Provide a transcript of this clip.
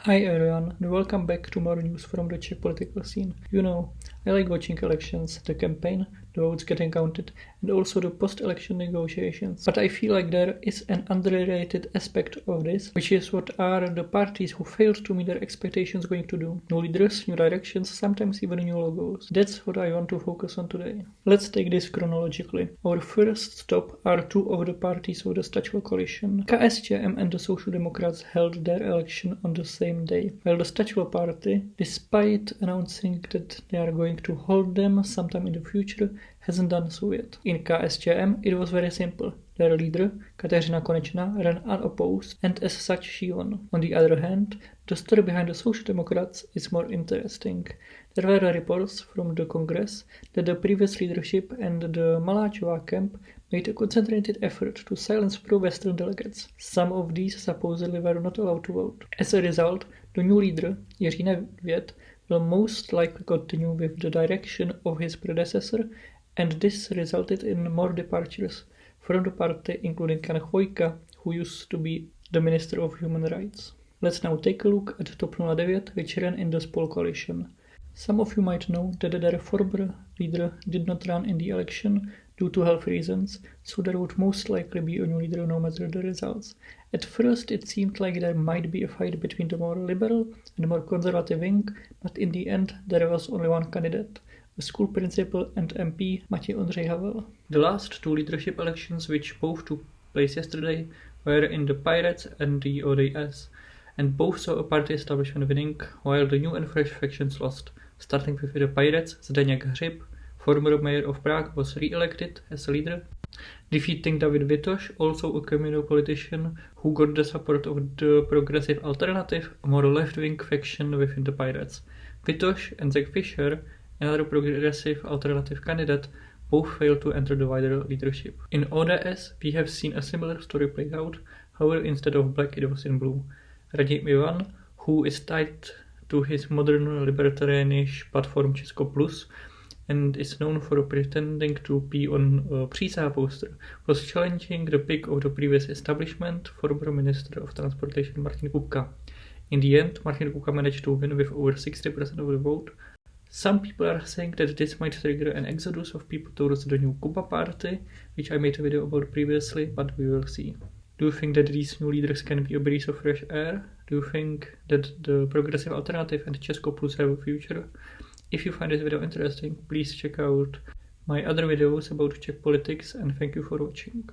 Hi everyone, and welcome back to more news from the Czech political scene. You know, I like watching elections, the campaign, the votes getting counted, and also the post-election negotiations. But I feel like there is an underrated aspect of this, which is what are the parties who failed to meet their expectations going to do. New leaders, new directions, sometimes even new logos. That's what I want to focus on today. Let's take this chronologically. Our first stop are two of the parties of the Statual coalition. KSČM and the Social Democrats held their election on the same day, while the Statual party, despite announcing that they are going to hold them sometime in the future, hasn't done so yet. In KSČM it was very simple. Their leader, Kateřina Konečná, ran unopposed, and as such she won. On the other hand, the story behind the Social Democrats is more interesting. There were reports from the Congress that the previous leadership and the Maláčová camp made a concentrated effort to silence pro-Western delegates. Some of these supposedly were not allowed to vote. As a result, the new leader, Jiří Nevět, will most likely continue with the direction of his predecessor, and this resulted in more departures from the party, including Jan Chvojka, who used to be the Minister of Human Rights. Let's now take a look at TOP 09, which ran in the Spol coalition. Some of you might know that their former leader did not run in the election due to health reasons, so there would most likely be a new leader no matter the results. At first it seemed like there might be a fight between the more liberal and more conservative wing, but in the end there was only one candidate, a school principal and MP Matěj Ondřej Havel. The last two leadership elections, which both took place yesterday, were in the Pirates and the ODS, and both saw a party establishment winning, while the new and fresh factions lost. Starting with the Pirates, Zdeněk Hřib, former mayor of Prague, was re-elected as a leader, defeating David Vitoš, also a communal politician who got the support of the Progressive Alternative, a more left-wing faction within the Pirates. Vitoš and Zach Fischer, another Progressive Alternative candidate, both failed to enter the wider leadership. In ODS, we have seen a similar story play out, however instead of black it was in blue. Radim Ivan, who is tied to his modern libertarianish platform Česko Plus and is known for pretending to be on a přísaha poster, was challenging the pick of the previous establishment, former Minister of Transportation Martin Kupka. In the end, Martin Kupka managed to win with over 60% of the vote. Some people are saying that this might trigger an exodus of people towards the new Kuba party, which I made a video about previously, but we will see. Do you think that these new leaders can be a breath of fresh air? Do you think that the Progressive Alternative and Česko Plus have a future? If you find this video interesting, please check out my other videos about Czech politics, and thank you for watching.